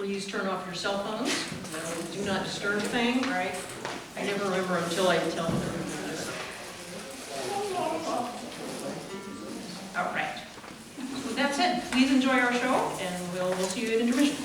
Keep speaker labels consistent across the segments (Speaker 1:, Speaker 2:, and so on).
Speaker 1: please turn off your cell phones. Do not disturb thing, right? I never remember until I tell them. All right. So with that said, please enjoy our show, and we'll see you at intermission.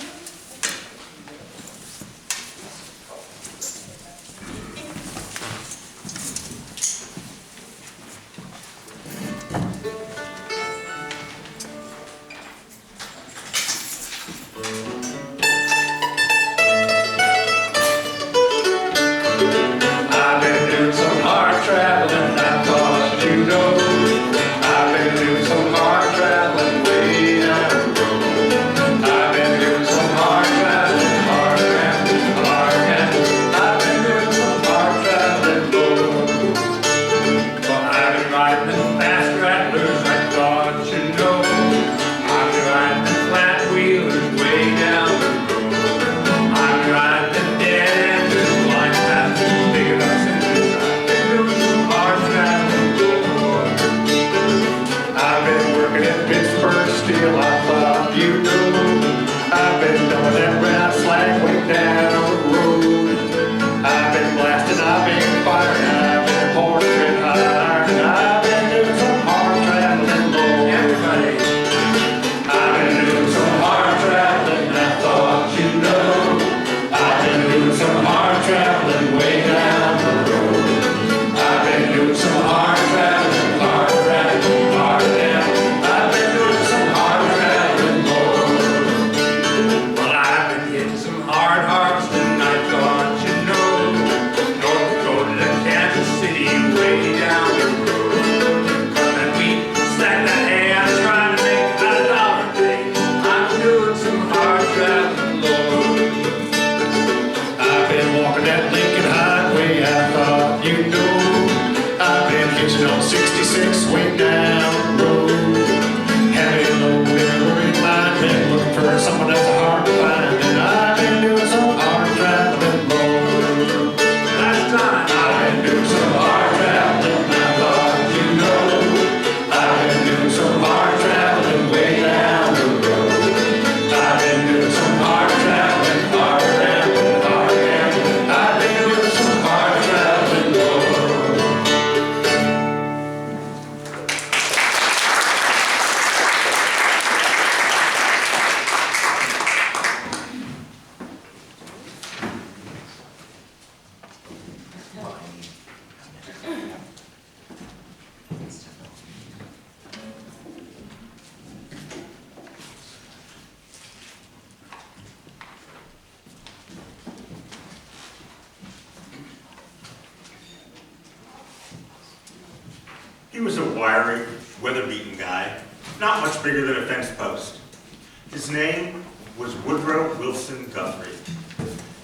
Speaker 2: He was a wiry, weather-beaten guy, not much bigger than a fence post. His name was Woodrow Wilson Guthrie.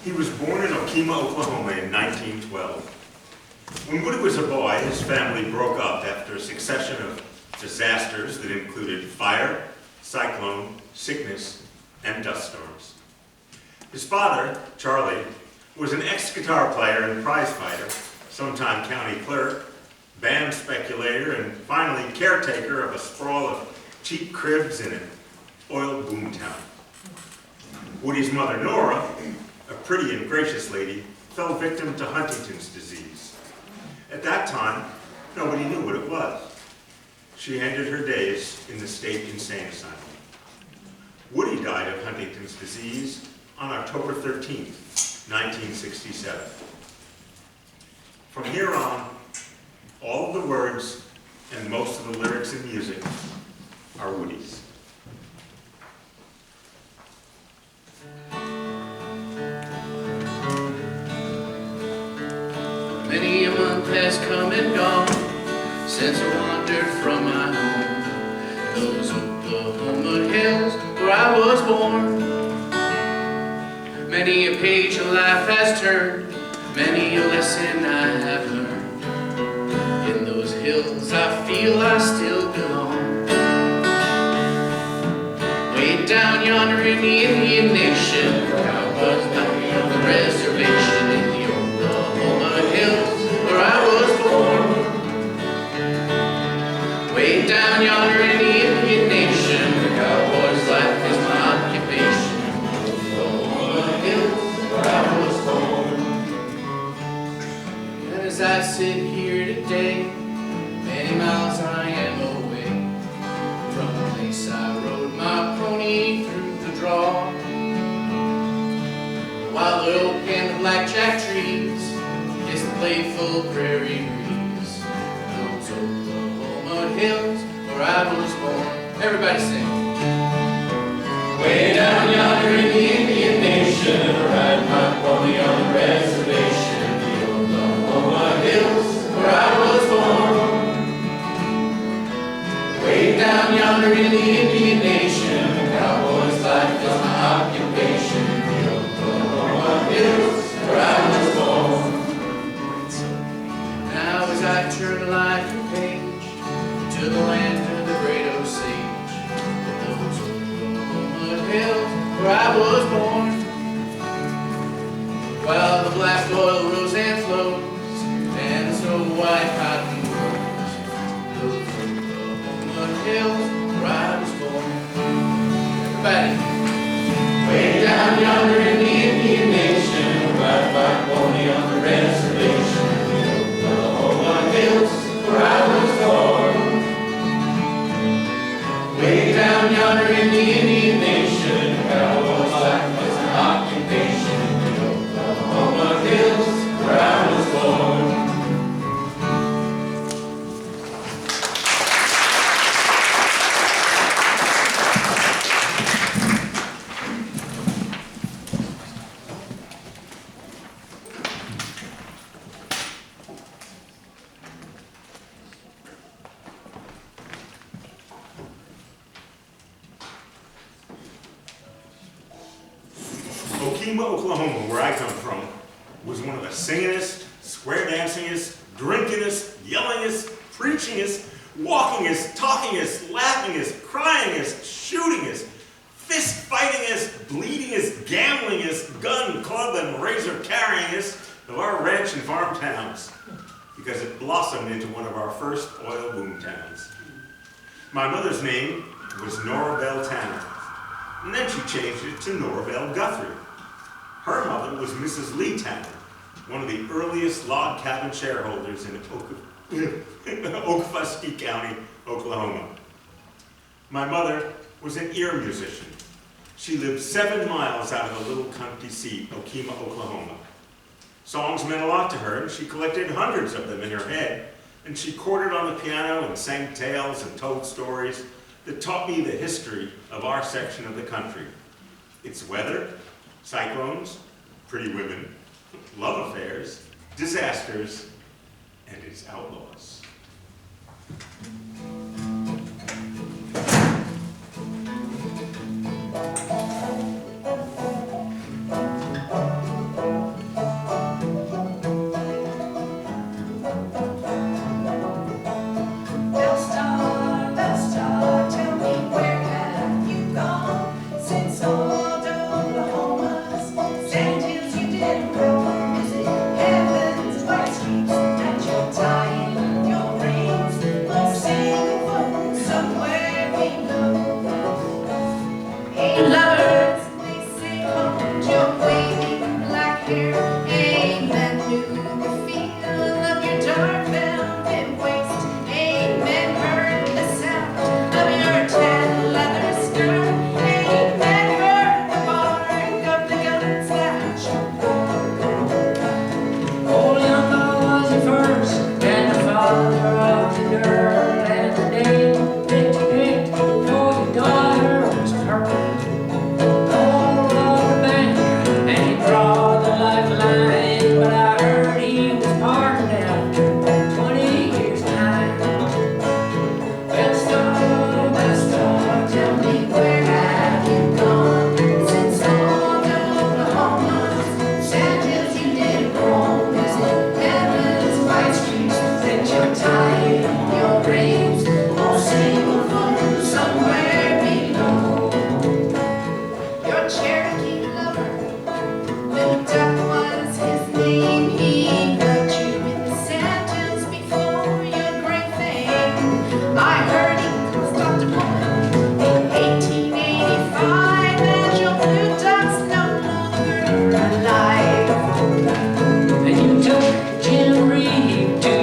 Speaker 2: He was born in Okemah, Oklahoma in 1912. When Woody was a boy, his family broke up after a succession of disasters that included fire, cyclone, sickness, and dust storms. His father, Charlie, was an ex-guitar player and prize fighter, sometime county clerk, band speculator, and finally caretaker of a sprawl of cheap cribs in an oil boomtown. Woody's mother, Nora, a pretty and gracious lady, fell victim to Huntington's disease. At that time, nobody knew what it was. She ended her days in the state insane asylum. Woody died of Huntington's disease on October 13th, 1967. From here on, all of the words and most of the lyrics and music are Woody's.
Speaker 3: Many a month has come and gone since I wandered from my home, those Oklahoma hills where I was born. Many a page of life has turned, many a lesson I have learned. In those hills I feel I still belong. Way down yonder in the Indian Nation, I was bound on the reservation in the Oklahoma hills where I was born. Way down yonder in the Indian Nation, the cowboy's life is my occupation. sit here today, many miles I am away from the place I rode my pony through the draw. While the oak and the blackjack trees kiss the playful prairie breeze, those Oklahoma hills where I was born. Everybody sing. Way down yonder in the Indian Nation, I ride my pony on the reservation, the Oklahoma hills where I was born. Way down yonder in the Indian Nation, a cowboy's life is my occupation, the Oklahoma hills where I was born. Now as I turn the life page to the land of the great Osage, those Oklahoma hills where I was born. While the black oil rose and flows, and the snow white cotton grows, those Oklahoma hills where I was born. Everybody. Way down yonder in the Indian Nation, ride my pony on the reservation, the Oklahoma hills where I was born. Way down yonder in the Indian Nation, cowboy's life was an occupation, the Oklahoma hills where I was born.
Speaker 2: Okemah, Oklahoma, where I come from, was one of the singingest, square dancingest, drinkingest, yellingest, preachingest, walkingest, talkingest, laughingest, cryingest, shootingest, fist fightingest, bleedingest, gamblingest, gun, club, and razor carryingest of our ranch and farm towns, because it blossomed into one of our first oil boom towns. My mother's name was Norabelle Tanner, and then she changed it to Norabelle Guthrie. Her mother was Mrs. Lee Tanner, one of the earliest log cabin shareholders in Okfuskee County, Oklahoma. My mother was an ear musician. She lived 7 miles out of the little country seat, Okemah, Oklahoma. Songs meant a lot to her, and she collected hundreds of them in her head, and she quartered on the piano and sang tales and told stories that taught me the history of our section of the country. Its weather, cyclones, pretty women, love affairs, disasters, and its outlaws.
Speaker 4: Bell star, tell me where have you gone since old Oklahoma's sand hills you didn't roam? Is it heaven's white streets that you're tying your reins, or singing somewhere below? Hey lovers, they say hold your waving black hair. Amen to the feel of your dark velvet waist. Amen heard the sound of your tan leather skirt. Amen heard the bark of the guns that you
Speaker 5: Old Yumbo was the first, and the father of the girl, and the name that you picked for your daughter was Pearl. Old Lord Bank, and he drawed the lifeline, but I heard he was pardoned after 20 years' time. Bell star,
Speaker 4: tell me where have you gone since old Oklahoma's sand hills you didn't roam? Is it heaven's white streets that you're tying your reins, or single foot somewhere below? Your Cherokee lover, Little Duck was his name. He loved you in the sand hills before your great fame. I heard he stopped a woman in 1885, and your blue duck's no longer alive.
Speaker 5: and you took Jim Reed to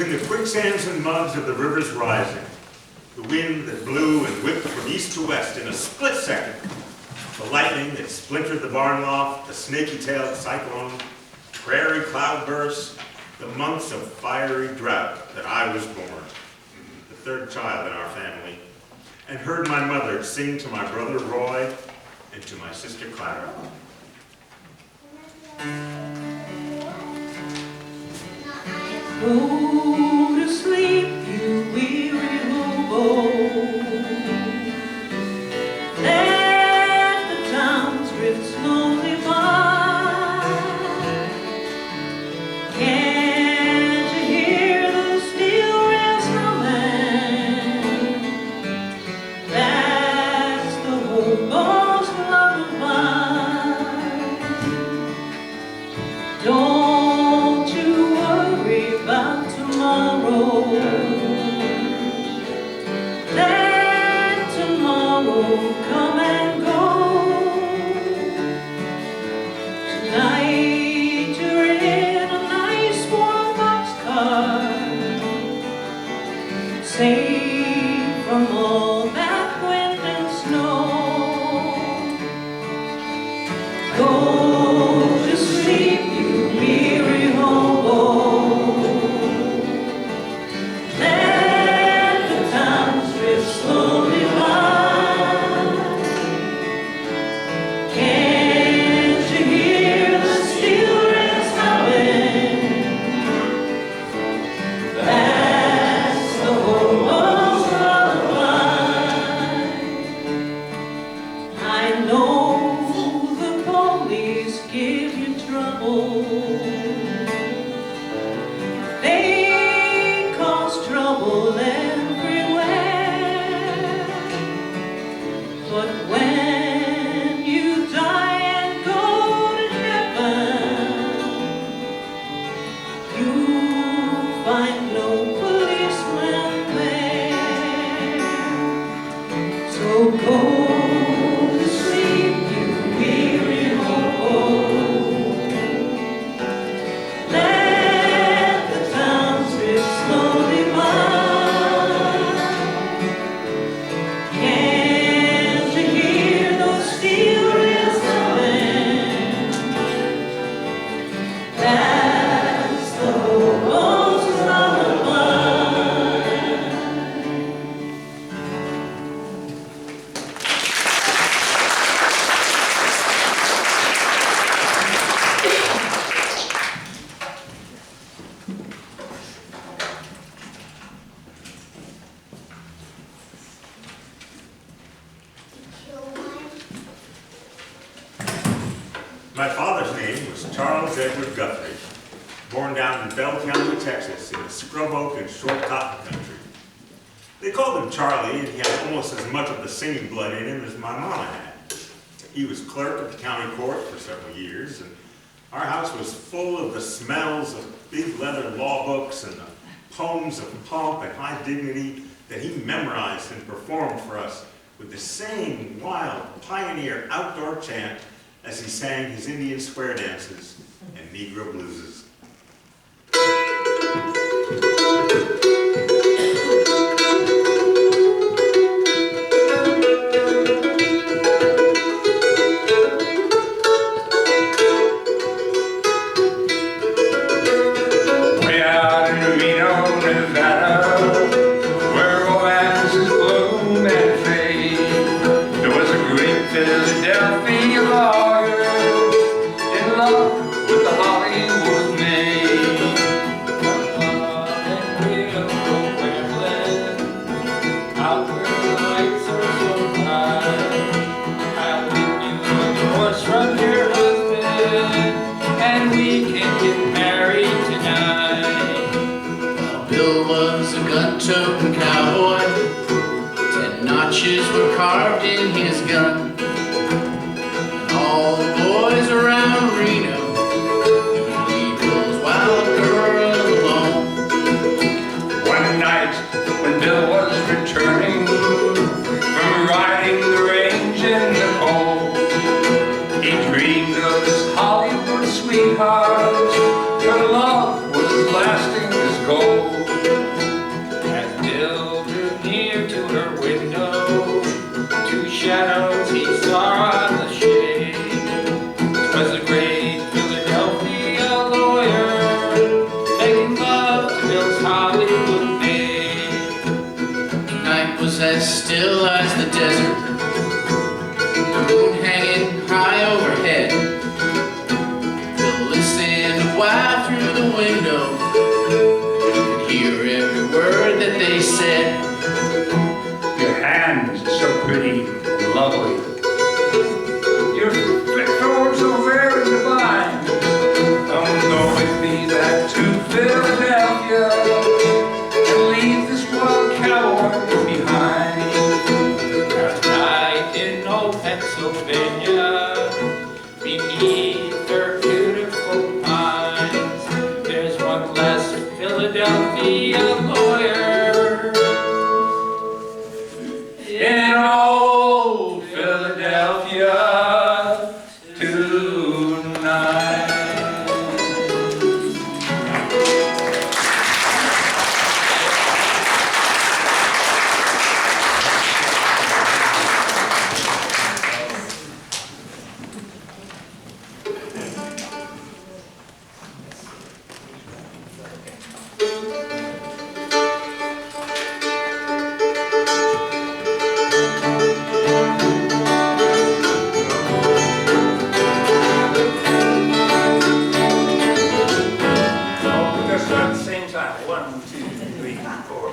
Speaker 2: in the quicksands and muds of the river's rising, the wind that blew and whipped from east to west in a split second, the lightning that splintered the barn loft, the snaky-tailed cyclone, prairie cloudbursts, the months of fiery drought that I was born, the third child in our family, and heard my mother sing to my brother Roy and to my sister Clara.
Speaker 1: Go to sleep, you weary hobo. Let the towns drift slowly by. Can't you hear those steel rails humming? That's the hobo's lullaby. Don't you worry about tomorrow. Let tomorrow come and go. Tonight you're in a nice warm boxcar, safe from all that wind and snow. Go to sleep, you weary hobo. Let the towns drift slowly by. Can't you hear the steel rails howling? That's the hobo's lullaby. I know the police give you trouble. They cause trouble everywhere. But when you die and go to heaven, you find no policeman there. So go to sleep, you weary hobo. Let the towns drift slowly by. Can't you hear those steel rails humming? That's the hobo's lullaby.
Speaker 2: My father's name was Charles Edward Guthrie, born down in Bell County, Texas, in the scrub oak and short cotton country. They called him Charlie, and he had almost as much of the singing blood in him as my mama had. He was clerk at the county court for several years, and our house was full of the smells of big leather law books and the poems of pomp and high dignity that he memorized and performed for us with the same wild pioneer outdoor chant as he sang his Indian square dances and Negro blueses.
Speaker 6: Way out in Reno, Nevada, where romances bloom and fade, there was a great Philadelphia lawyer in love with the Hollywood maid. Out where the lights are so bright, I'll pick you a divorce from your husband, and we can get married tonight.
Speaker 3: Bill was a gun-toting cowboy. 10 notches were carved in his gun. And all the boys around Reno knew to leave Bill's wild girl alone.
Speaker 6: One night when Bill was returning from riding the range in the cold, he dreamed of his Hollywood sweetheart. Her love was lasting as gold.
Speaker 3: was as still as the desert. The moon hanging high overhead. Could listen a while through the window and hear every word that they said.
Speaker 6: Your hands are so pretty and lovely. Your throat so very divine. Come go with me back to Philadelphia and leave this wild cowboy behind. Last night in old Pennsylvania, beneath their beautiful pines, there's one less Philadelphia lawyer in old Philadelphia tonight. Just at the same time. 1, 2, 3, 4.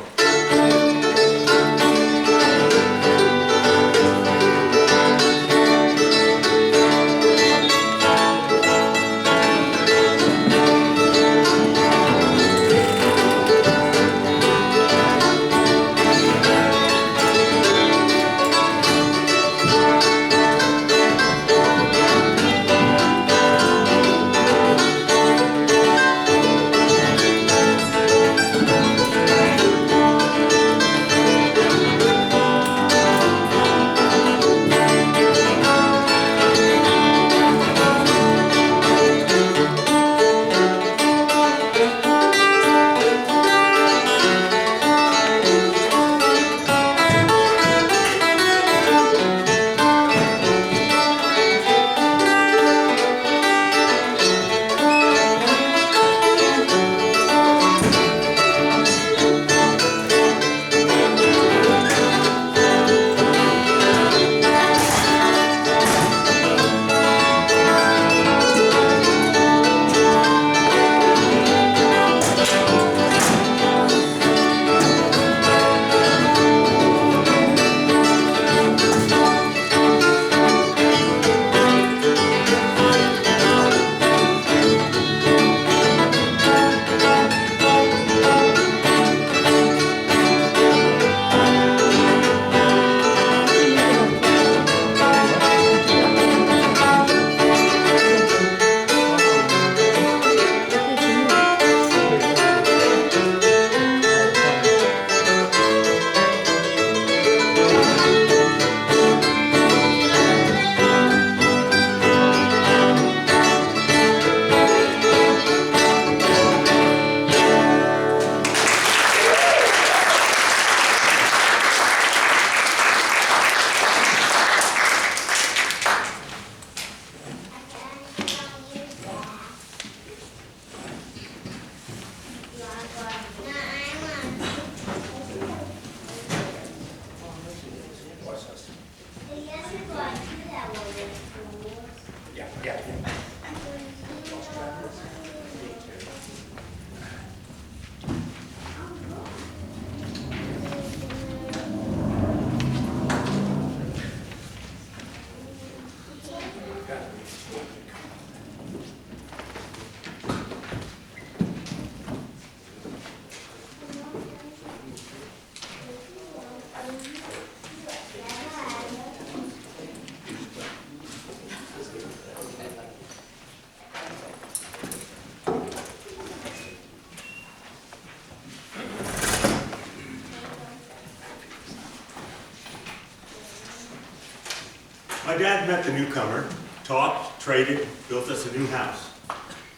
Speaker 2: My dad met the newcomer, talked, traded, built us a new house.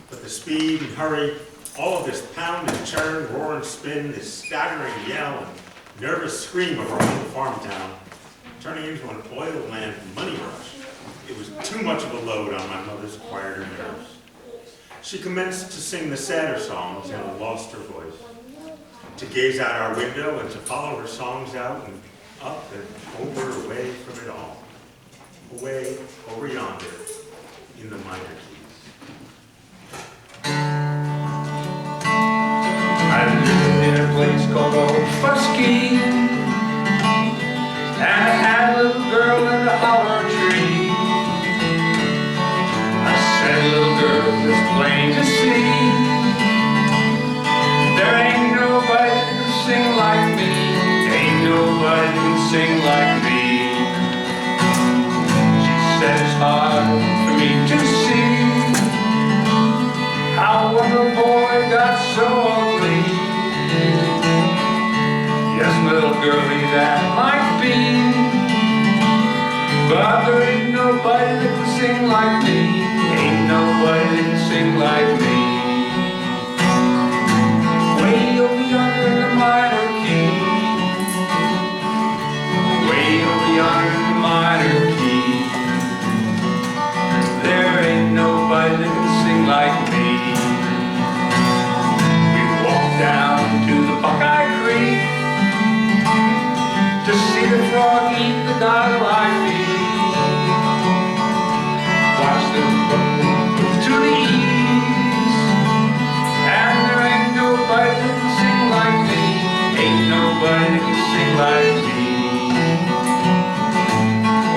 Speaker 2: But the speed and hurry, all of this pound and churn, roar and spin, this staggering yell and nervous scream of our own farm town, turning into an oil lamp money rush. It was too much of a load on my mother's quieter nerves. She commenced to sing the sadder songs and lost her voice. To gaze out our window and to follow her songs out and up and over, away from it all. Away, over yonder, in the minor keys.
Speaker 6: I lived in a place called Old Fusky, and I had a little girl in the hollow tree. I said, little girl, it's plain to see, there ain't nobody that can sing like me. Ain't nobody that can sing like me. She said it's hard for me to see how one little boy got so ugly. Yes, little girlie, that might be, but there ain't nobody that can sing like me. Ain't nobody that can sing like me. Way over yonder in the minor key, way over yonder in the minor key, there ain't nobody that can sing like me. We walked down to the Buckeye Creek to see the frog eat the dogleg feet. Watch the boat move to the east, and there ain't nobody that can sing like me. Ain't nobody that can sing like me.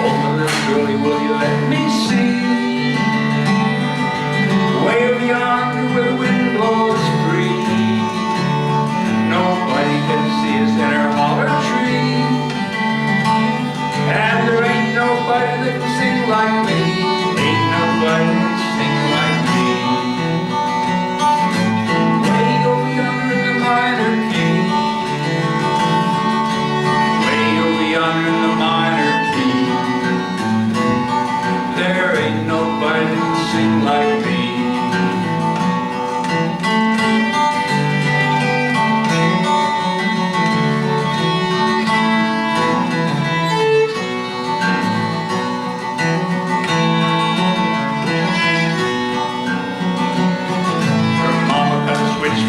Speaker 6: Oh, my little girlie, will you let me see? Way over yonder where the wind blows free, nobody can see us in her holler tree. And there ain't nobody that can sing like me. Ain't nobody that can sing like me. Way over yonder in the minor key, way over yonder in the minor key, there ain't nobody that can sing like me.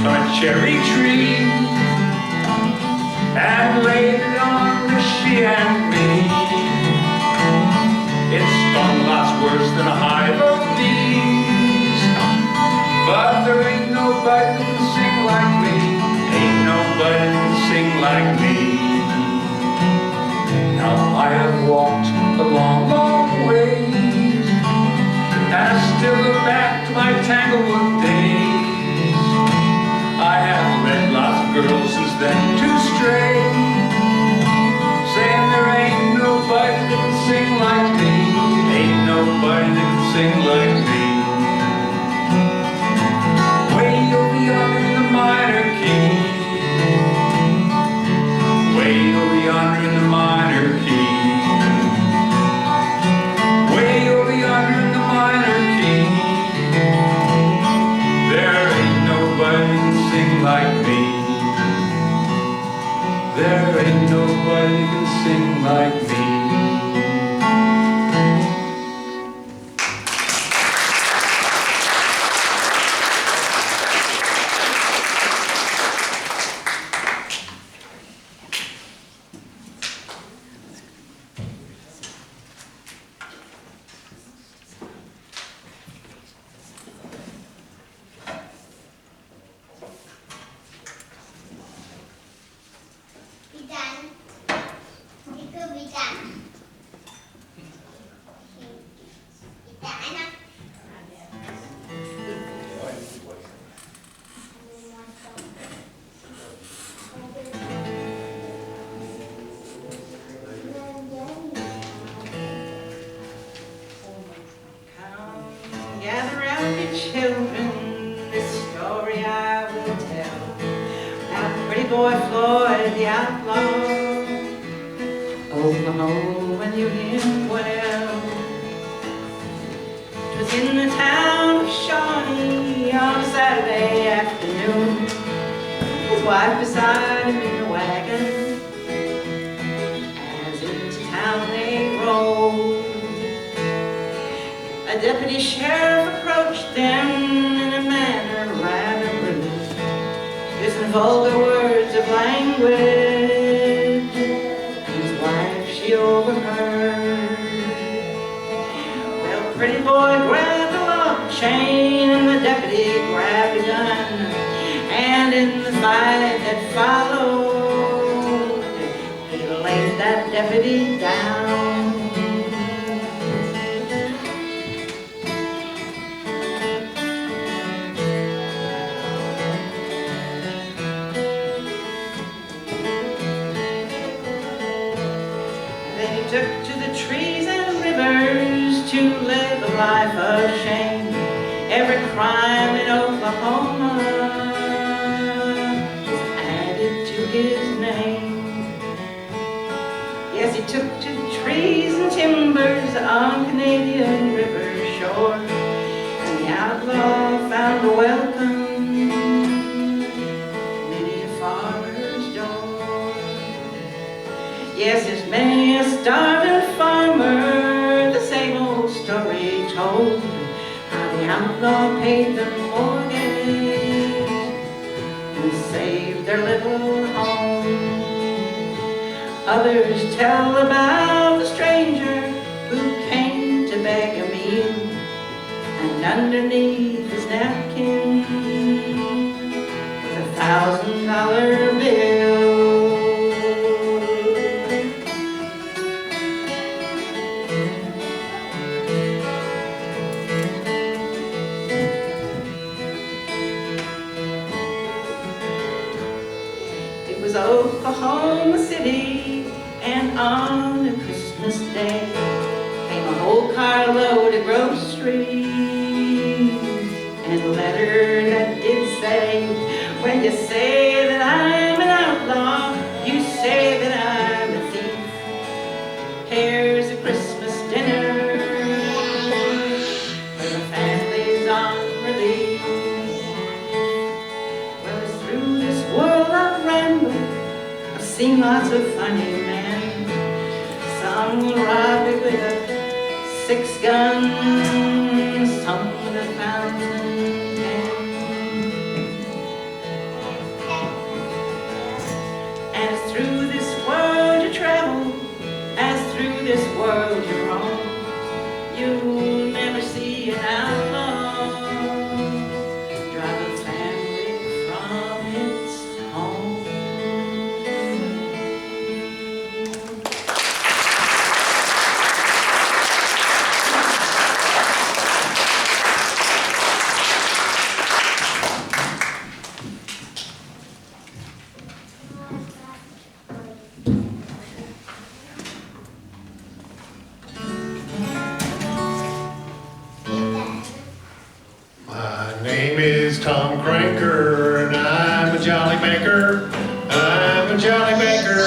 Speaker 6: From a cherry tree and laid it on to she and me. It stung lots worse than a hive of bees, but there ain't nobody that can sing like me. Ain't nobody that can sing like me. Now I have walked a long, long ways, and I still look back to my Tanglewood days. I have met lots of girls since then to stray, saying there ain't nobody that can sing like me. Ain't nobody that can sing like me. Way over yonder in the minor key, way over yonder in the minor key, way over yonder in the minor key, there ain't nobody that can sing like me. There ain't nobody that can sing like me.
Speaker 7: Be done. It could be done. Be done.
Speaker 1: Come, gather round your children, this story I will tell. About pretty boy Floyd the outlaw, Oklahoma knew him well. 'Twas in the town of Shawnee on a Saturday afternoon, his wife beside him in the wagon. As into town they rolled, a deputy sheriff approached them in a manner rather rude, using vulgar words of language. His wife she overheard. Well, pretty boy grabbed a lock chain and the deputy grabbed a gun, and in the fight that followed, he laid that deputy down. They took to the trees and rivers to live a life of shame. Every crime in Oklahoma was added to his name. Yes, he took to the trees and timbers on Canadian river shore, and the outlaw found a welcome many a farmer's door. Yes, there's many a starving farmer, the same old story told, how the outlaw paid the mortgage and saved their little home. Others tell about the stranger who came to beg a meal, and underneath his napkin was $1,000 bill. It was Oklahoma City, and on a Christmas day came a whole carload of groceries and a letter that did say, when you say that I'm an outlaw, you say that I'm a thief. Here's a Christmas dinner for the families on relief. Well, through this world I've rambled, I've seen lots of funny men. Some will rob you with a 6-gun, some with a 1,000 pen. And as through this world you travel, as through this world you roam, you'll never see an outlaw drive a family from its home.
Speaker 8: My name is Tom Cranker, and I'm a jolly banker. I'm a jolly banker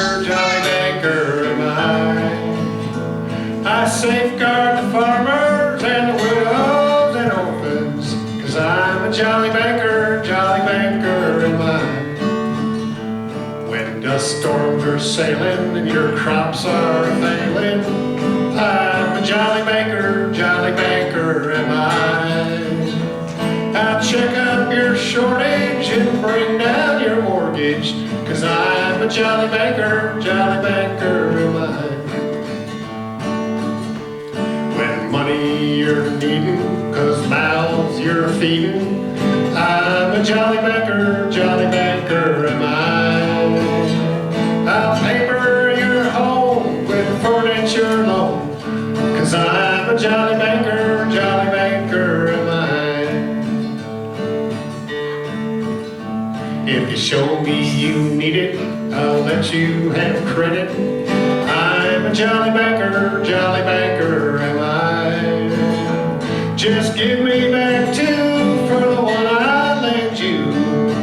Speaker 8: am I safeguard the farmers and the widows and orphans, 'cause I'm a jolly banker am I. When dust storms are sailing and your crops are failing, I'm a jolly banker am I. I'll check up your shortage and bring down your mortgage, 'cause I'm a jolly banker am I. When money you're needing, 'cause mouths you're feeding, I'm a jolly banker am I. I'll paper your home with a furniture loan, 'cause I'm a jolly banker am I. If you show me you need it, I'll let you have credit. I'm a jolly banker am I. Just give me back 2 for the one I lent you,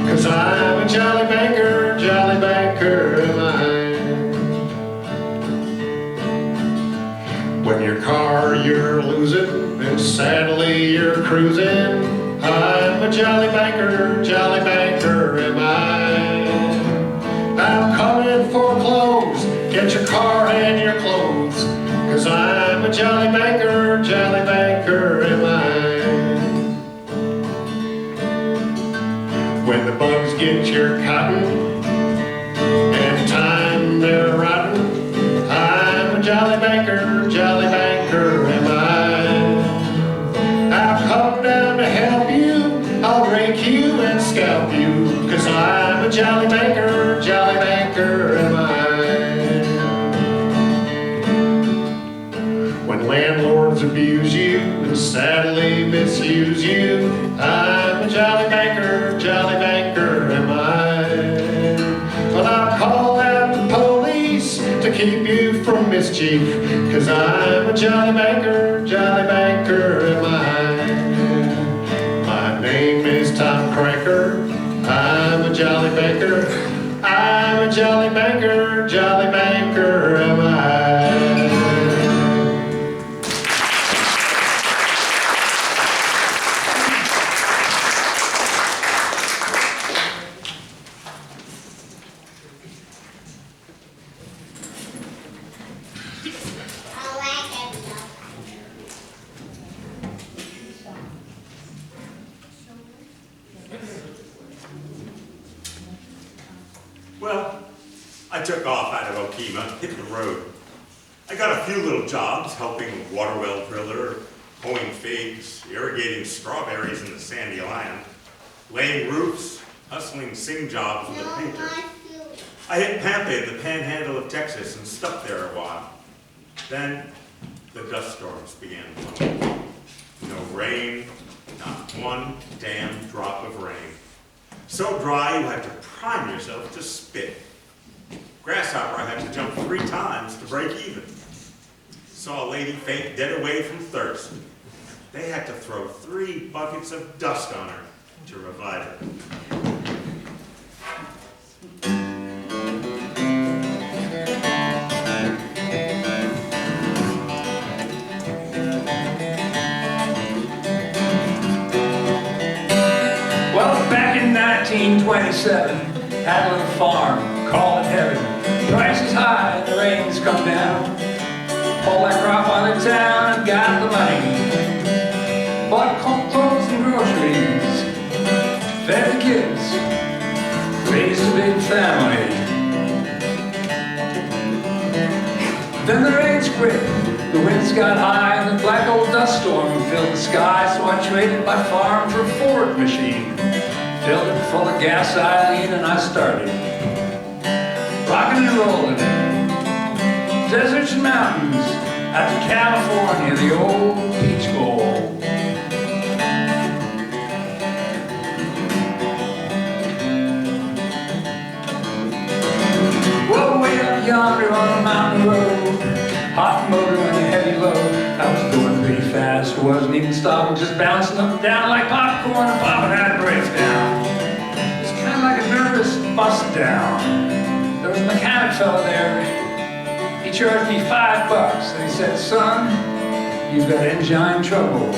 Speaker 8: 'cause I'm a jolly banker am I. When your car you're losing and sadly you're cruising, I'm a jolly banker am I. I'm coming for clothes, get your car and your clothes, 'cause I'm a jolly banker am I. When the bugs get your cotton and time they're rotten, I'm a jolly mischief, 'cause I'm a jolly banker am I. My name is Tom Cranker, I'm a jolly banker am I.
Speaker 2: Well, I took off out of Okima, hit the road. I got a few little jobs, helping a water well driller, hoeing figs, irrigating strawberries in the sandy land, laying roofs, hustling sing jobs with a painter. I hit Pampa in the panhandle of Texas and stuck there a while. Then the dust storms began blowing. No rain, not one damn drop of rain. So dry you had to prime yourself to spit. Grasshopper I had to jump 3 times to break even. Saw a lady faint dead away from thirst. They had to throw 3 buckets of dust on her to revive her.
Speaker 6: Well, back in 1927, had a little farm, call it heaven. Price is high and the rains come down. Pulled that crop on the town and got the money. Bought clothes and groceries, fed the kids, raised a big family. Then the rains quit, the winds got high, and the black old dust storm filled the sky, so I traded my farm for a Ford machine. Filled it full of gasoline and I started rocking and rolling. Deserts and mountains, out to California, the old Peach Bowl. Well, way up yonder on the mountain road, hot motor and a heavy load. I was going pretty fast, wasn't even stopping, just bouncing up and down like popcorn and popping out of brakes down. It's kind of like a nervous bust down. There was a mechanic fella there. He charged me $5 and he said, "Son, you've got engine trouble."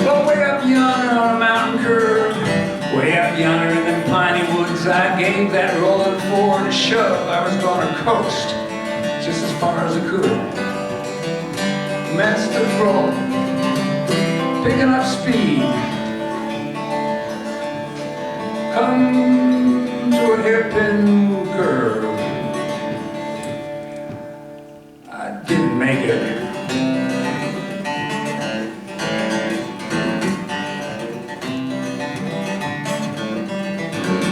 Speaker 6: Well, way up yonder on a mountain curve, way up yonder in them piney woods, I gave that rolling Ford a shove. I was gonna coast just as far as I could. Commenced to roll, picking up speed. Come to a hairpin curve. I didn't make it.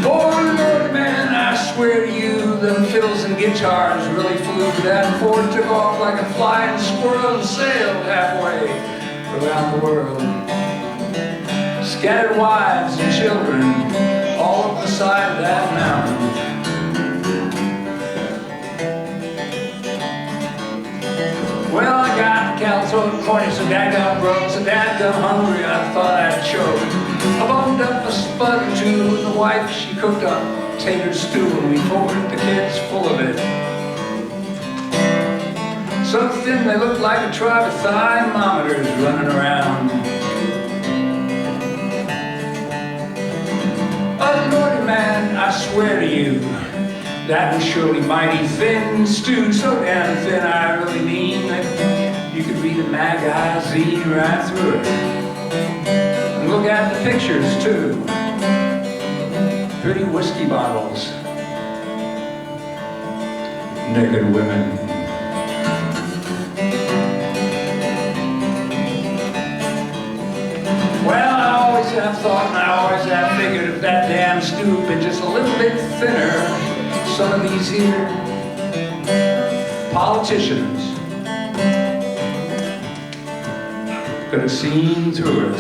Speaker 6: Oh Lord, man, I swear to you, them fiddles and guitars really flew. That Ford took off like a flying squirrel and sailed halfway around the world. Scattered wives and children all up the side of that mountain. Well, I got California corny, so dadgum broke, so dadgum hungry, I thought I'd choke. I boned up a spud or two, and the wife, she cooked up tater stew, and we forwarded the kids full of it. So thin they looked like a tribe of thermometers running around. Oh Lordy, man, I swear to you, that was surely mighty thin stew, so damn thin I really mean that you could read a magazine right through it. And look at the pictures too. Pretty whiskey bottles, naked women. Well, I always have thought and I always have figured if that damn stew had been just a little bit thinner, some of these here politicians could have seen through it.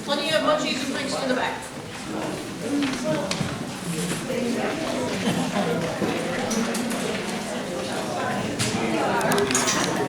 Speaker 9: Plenty of munchies and drinks in the back.